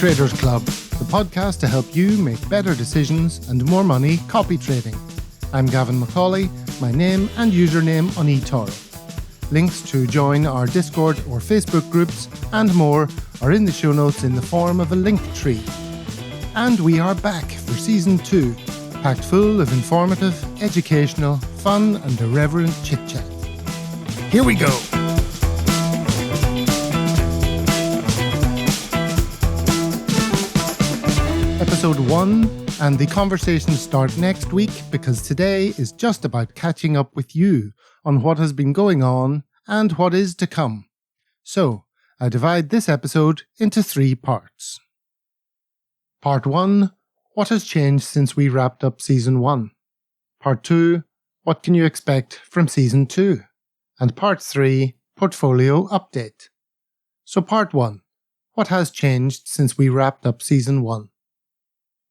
Copytraders Club, the podcast to help you make better decisions and more money copy trading. I'm Gavin Macaulay, my name and username on eToro. Links to join our Discord or Facebook groups and more are in the show notes in the form of a link tree. And we are back for Season 2, packed full of informative, educational, fun and irreverent chit-chat. Here we go! Episode 1, and the conversations start next week because today is just about catching up with you on what has been going on and what is to come. So, I divide this episode into 3 parts. Part 1, what has changed since we wrapped up Season 1? Part 2, what can you expect from Season 2? And Part 3, portfolio update. So Part 1, what has changed since we wrapped up Season 1?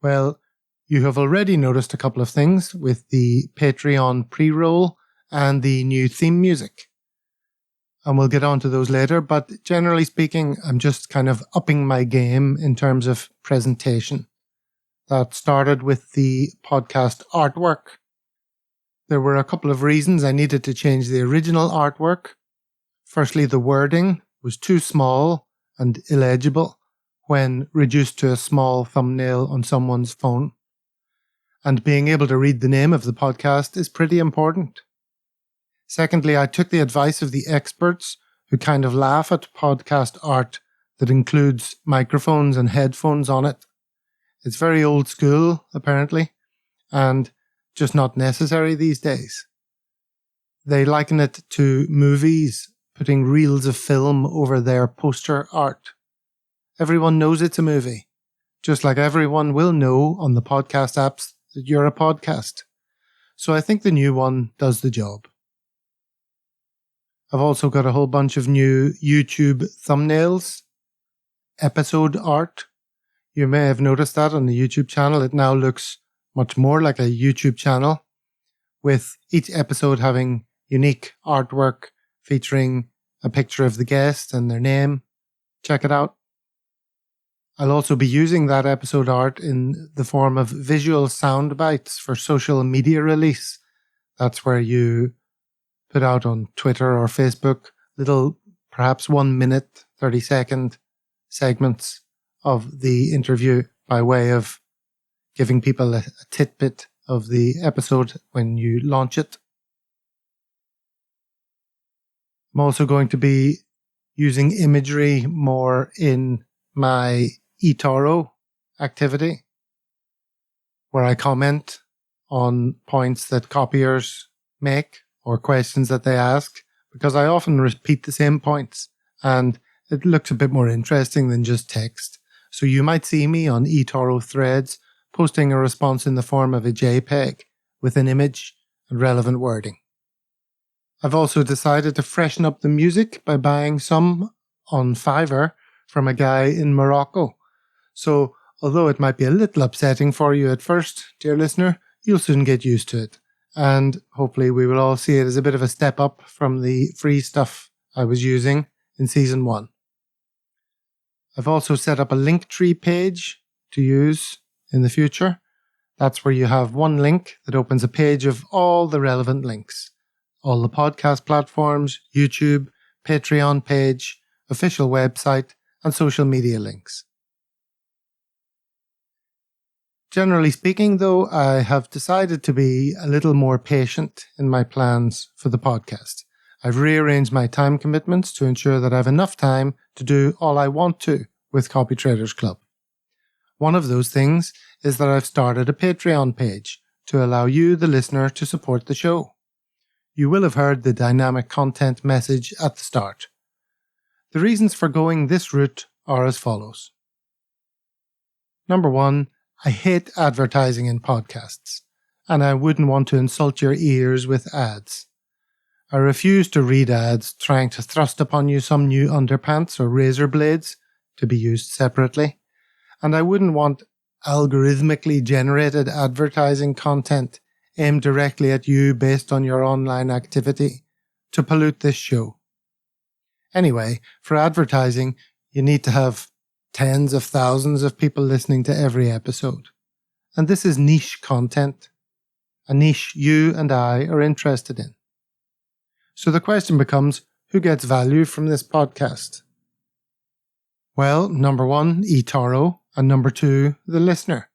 Well, you have already noticed a couple of things with the Patreon pre-roll and the new theme music. And we'll get on to those later, but generally speaking, I'm just kind of upping my game in terms of presentation. That started with the podcast artwork. There were a couple of reasons I needed to change the original artwork. Firstly, the wording was too small and illegible when reduced to a small thumbnail on someone's phone. And being able to read the name of the podcast is pretty important. Secondly, I took the advice of the experts who kind of laugh at podcast art that includes microphones and headphones on it. It's very old school, apparently, and just not necessary these days. They liken it to movies, putting reels of film over their poster art. Everyone knows it's a movie, just like everyone will know on the podcast apps that you're a podcast. So I think the new one does the job. I've also got a whole bunch of new YouTube thumbnails, episode art. You may have noticed that on the YouTube channel. It now looks much more like a YouTube channel, with each episode having unique artwork featuring a picture of the guest and their name. Check it out. I'll also be using that episode art in the form of visual sound bites for social media release. That's where you put out on Twitter or Facebook little, perhaps 1 minute, 30-second segments of the interview by way of giving people a tidbit of the episode when you launch it. I'm also going to be using imagery more in my eToro activity, where I comment on points that copiers make or questions that they ask, because I often repeat the same points and it looks a bit more interesting than just text. So you might see me on eToro threads posting a response in the form of a JPEG with an image and relevant wording. I've also decided to freshen up the music by buying some on Fiverr from a guy in Morocco. So, although it might be a little upsetting for you at first, dear listener, you'll soon get used to it. And hopefully we will all see it as a bit of a step up from the free stuff I was using in Season 1. I've also set up a Linktree page to use in the future. That's where you have one link that opens a page of all the relevant links. All the podcast platforms, YouTube, Patreon page, official website, and social media links. Generally speaking, though, I have decided to be a little more patient in my plans for the podcast. I've rearranged my time commitments to ensure that I have enough time to do all I want to with Copytraders Club. One of those things is that I've started a Patreon page to allow you, the listener, to support the show. You will have heard the dynamic content message at the start. The reasons for going this route are as follows. Number 1, I hate advertising in podcasts, and I wouldn't want to insult your ears with ads. I refuse to read ads trying to thrust upon you some new underpants or razor blades to be used separately, and I wouldn't want algorithmically generated advertising content aimed directly at you based on your online activity to pollute this show. Anyway, for advertising, you need to have tens of thousands of people listening to every episode. And this is niche content, a niche you and I are interested in. So the question becomes, who gets value from this podcast? Well, number one, eToro, and number two, the listener.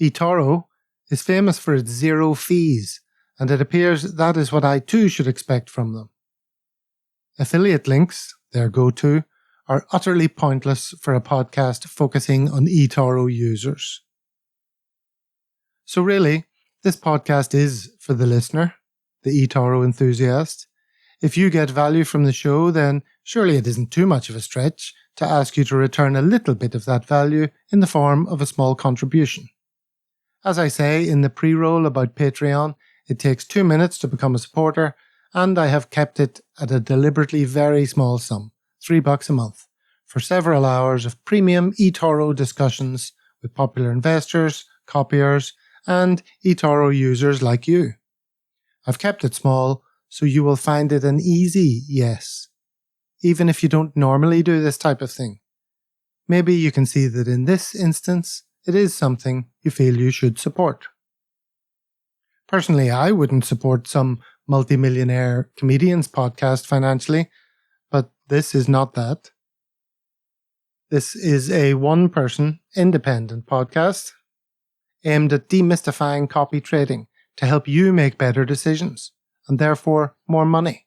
eToro is famous for its zero fees, and it appears that is what I too should expect from them. Affiliate links, their go-to, are utterly pointless for a podcast focusing on eToro users. So really, this podcast is for the listener, the eToro enthusiast. If you get value from the show, then surely it isn't too much of a stretch to ask you to return a little bit of that value in the form of a small contribution. As I say in the pre-roll about Patreon, it takes 2 minutes to become a supporter, and I have kept it at a deliberately very small sum, $3 a month, for several hours of premium eToro discussions with popular investors, copiers, and eToro users like you. I've kept it small, so you will find it an easy yes, even if you don't normally do this type of thing. Maybe you can see that in this instance, it is something you feel you should support. Personally, I wouldn't support some multimillionaire comedian's podcast financially, but this is not that. This is a one-person, independent podcast aimed at demystifying copy trading to help you make better decisions, and therefore more money.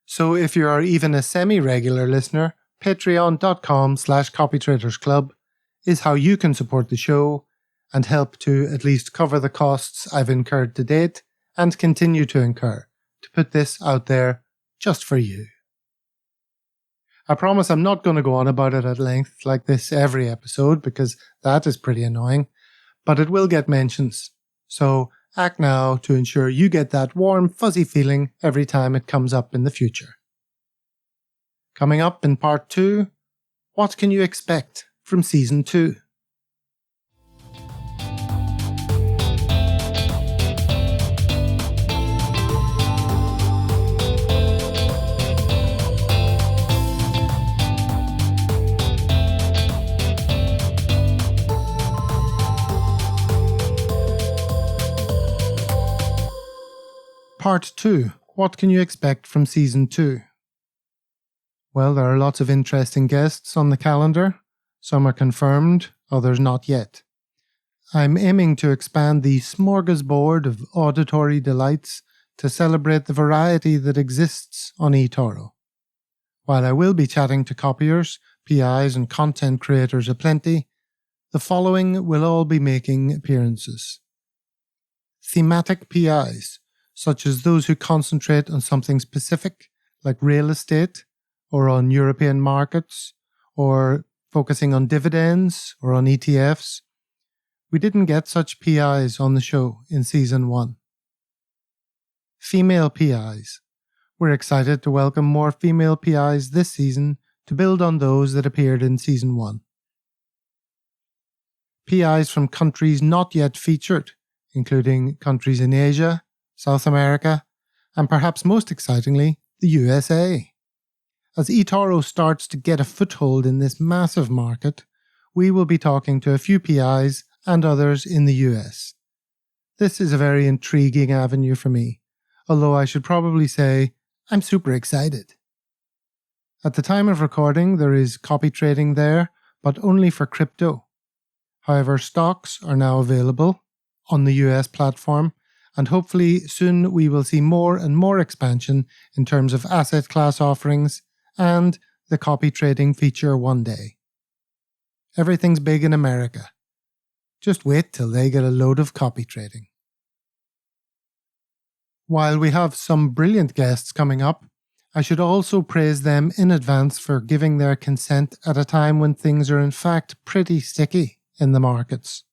So if you are even a semi-regular listener, patreon.com/copytradersclub is how you can support the show and help to at least cover the costs I've incurred to date and continue to incur to put this out there just for you. I promise I'm not going to go on about it at length like this every episode because that is pretty annoying, but it will get mentions. So act now to ensure you get that warm, fuzzy feeling every time it comes up in the future. Coming up in part 2, what can you expect from season 2? Part 2. What can you expect from Season 2? Well, there are lots of interesting guests on the calendar. Some are confirmed, others not yet. I'm aiming to expand the smorgasbord of auditory delights to celebrate the variety that exists on eToro. While I will be chatting to copiers, PIs and content creators aplenty, the following will all be making appearances. Thematic PIs, such as those who concentrate on something specific, like real estate, or on European markets, or focusing on dividends, or on ETFs. We didn't get such PIs on the show in Season 1. Female PIs. We're excited to welcome more female PIs this season to build on those that appeared in Season 1. PIs from countries not yet featured, including countries in Asia, South America, and perhaps most excitingly, the USA. As eToro starts to get a foothold in this massive market, we will be talking to a few PIs and others in the US. This is a very intriguing avenue for me, although I should probably say I'm super excited. At the time of recording, there is copy trading there, but only for crypto. However, stocks are now available on the US platform, and hopefully soon we will see more and more expansion in terms of asset class offerings and the copy trading feature one day. Everything's big in America. Just wait till they get a load of copy trading. While we have some brilliant guests coming up, I should also praise them in advance for giving their consent at a time when things are in fact pretty sticky in the markets.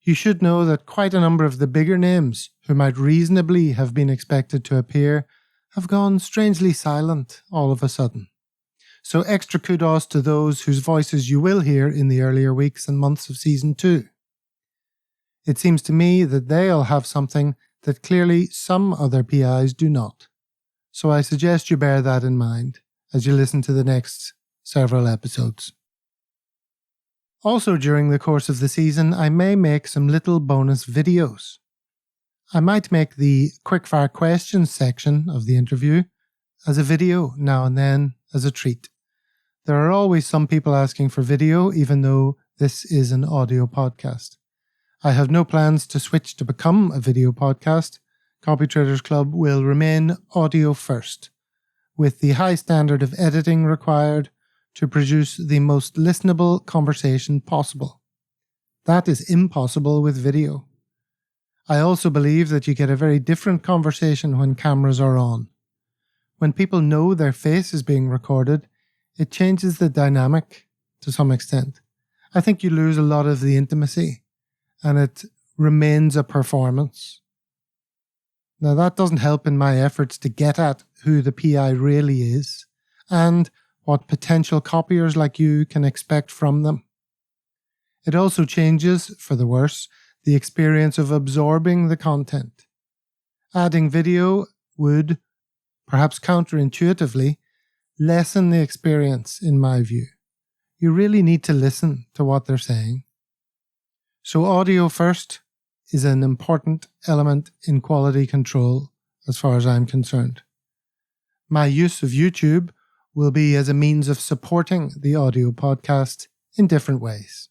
You should know that quite a number of the bigger names who might reasonably have been expected to appear have gone strangely silent all of a sudden. So extra kudos to those whose voices you will hear in the earlier weeks and months of Season 2. It seems to me that they'll have something that clearly some other PIs do not. So I suggest you bear that in mind as you listen to the next several episodes. Also, during the course of the season, I may make some little bonus videos. I might make the quickfire questions section of the interview as a video now and then as a treat. There are always some people asking for video, even though this is an audio podcast. I have no plans to switch to become a video podcast. Copytraders Club will remain audio first, with the high standard of editing required to produce the most listenable conversation possible. That is impossible with video. I also believe that you get a very different conversation when cameras are on. When people know their face is being recorded, it changes the dynamic to some extent. I think you lose a lot of the intimacy, and it remains a performance. Now, that doesn't help in my efforts to get at who the PI really is, and what potential copiers like you can expect from them. It also changes, for the worse, the experience of absorbing the content. Adding video would, perhaps counterintuitively, lessen the experience in my view. You really need to listen to what they're saying. So audio first is an important element in quality control as far as I'm concerned. My use of YouTube will be as a means of supporting the audio podcast in different ways.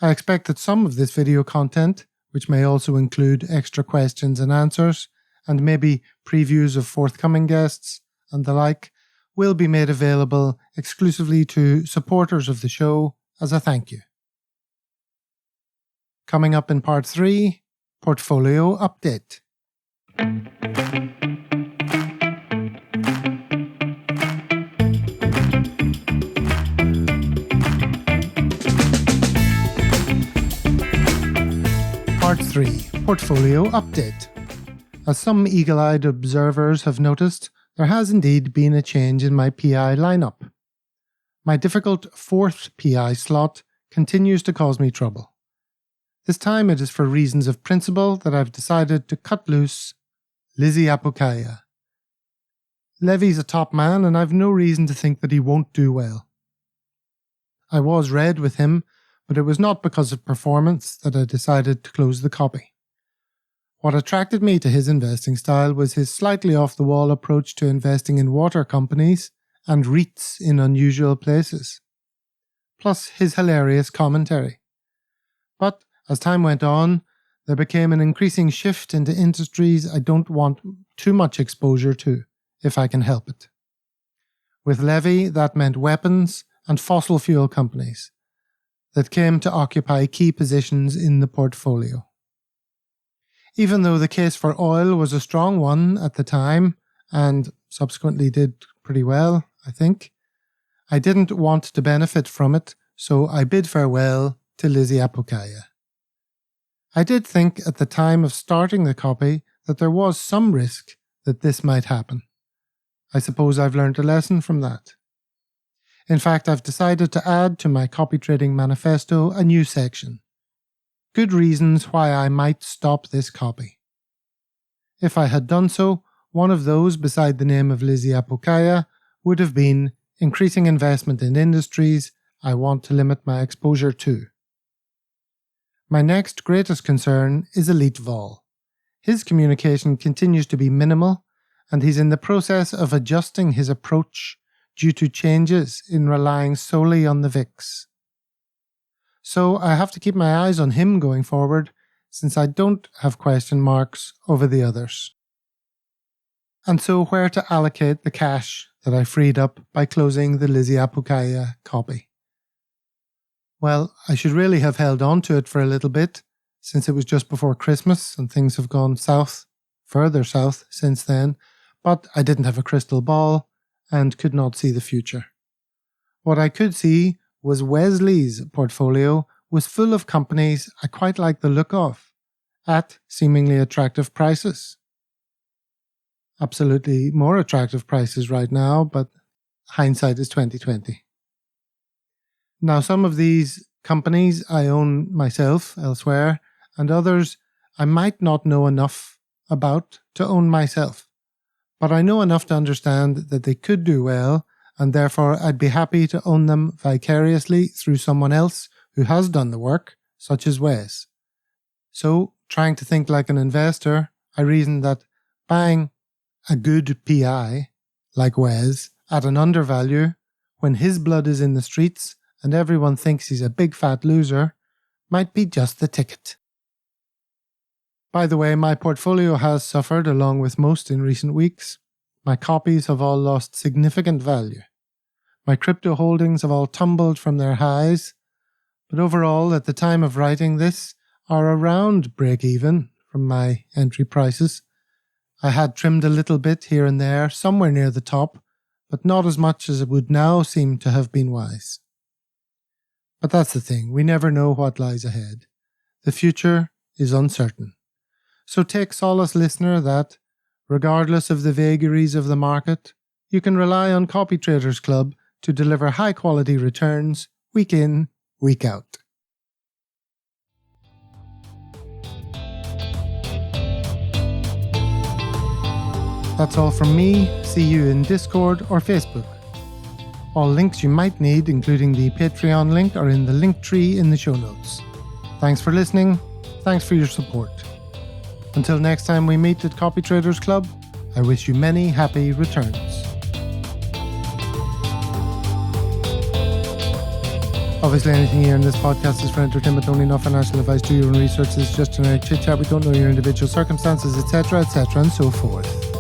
I expect that some of this video content, which may also include extra questions and answers, and maybe previews of forthcoming guests and the like, will be made available exclusively to supporters of the show as a thank you. Coming up in part 3, Portfolio Update. Part 3, Portfolio Update. As some eagle-eyed observers have noticed, there has indeed been a change in my PI lineup. My difficult 4th PI slot continues to cause me trouble. This time it is for reasons of principle that I've decided to cut loose Lizzie Apokaya. Levy's a top man and I've no reason to think that he won't do well. I was red with him, but it was not because of performance that I decided to close the copy. What attracted me to his investing style was his slightly off-the-wall approach to investing in water companies and REITs in unusual places, plus his hilarious commentary. But as time went on, there became an increasing shift into industries I don't want too much exposure to, if I can help it. With Levy, that meant weapons and fossil fuel companies that came to occupy key positions in the portfolio. Even though the case for oil was a strong one at the time, and subsequently did pretty well, I think, I didn't want to benefit from it, so I bid farewell to Lizzie Apokaya. I did think at the time of starting the copy that there was some risk that this might happen. I suppose I've learned a lesson from that. In fact, I've decided to add to my copy trading manifesto a new section. Good reasons why I might stop this copy. If I had done so, one of those beside the name of Lizzie Apokaya would have been increasing investment in industries I want to limit my exposure to. My next greatest concern is Elite Vol. His communication continues to be minimal, and he's in the process of adjusting his approach due to changes in relying solely on the VIX. So I have to keep my eyes on him going forward, since I don't have question marks over the others. And so where to allocate the cash that I freed up by closing the Lizzie Apokaya copy? Well, I should really have held on to it for a little bit, since it was just before Christmas and things have gone south, further south since then, but I didn't have a crystal ball and could not see the future. What I could see was Wesley's portfolio was full of companies I quite like the look of, at seemingly attractive prices. Absolutely more attractive prices right now, but hindsight is 20/20. Now, some of these companies I own myself elsewhere, and others I might not know enough about to own myself. But I know enough to understand that they could do well, and therefore I'd be happy to own them vicariously through someone else who has done the work, such as Wes. So, trying to think like an investor, I reasoned that buying a good PI, like Wes, at an undervalue, when his blood is in the streets and everyone thinks he's a big fat loser, might be just the ticket. By the way, my portfolio has suffered along with most in recent weeks. My copies have all lost significant value. My crypto holdings have all tumbled from their highs, but overall, at the time of writing this, are around break-even from my entry prices. I had trimmed a little bit here and there, somewhere near the top, but not as much as it would now seem to have been wise. But that's the thing, we never know what lies ahead. The future is uncertain. So take solace, listener, that, regardless of the vagaries of the market, you can rely on Copytraders Club to deliver high-quality returns week in, week out. That's all from me. See you in Discord or Facebook. All links you might need, including the Patreon link, are in the link tree in the show notes. Thanks for listening. Thanks for your support. Until next time we meet at Copytraders Club, I wish you many happy returns. Obviously, anything here in this podcast is for entertainment only, not financial advice. Do your own research. This is just generic chit chat. We don't know your individual circumstances, etc., and so forth.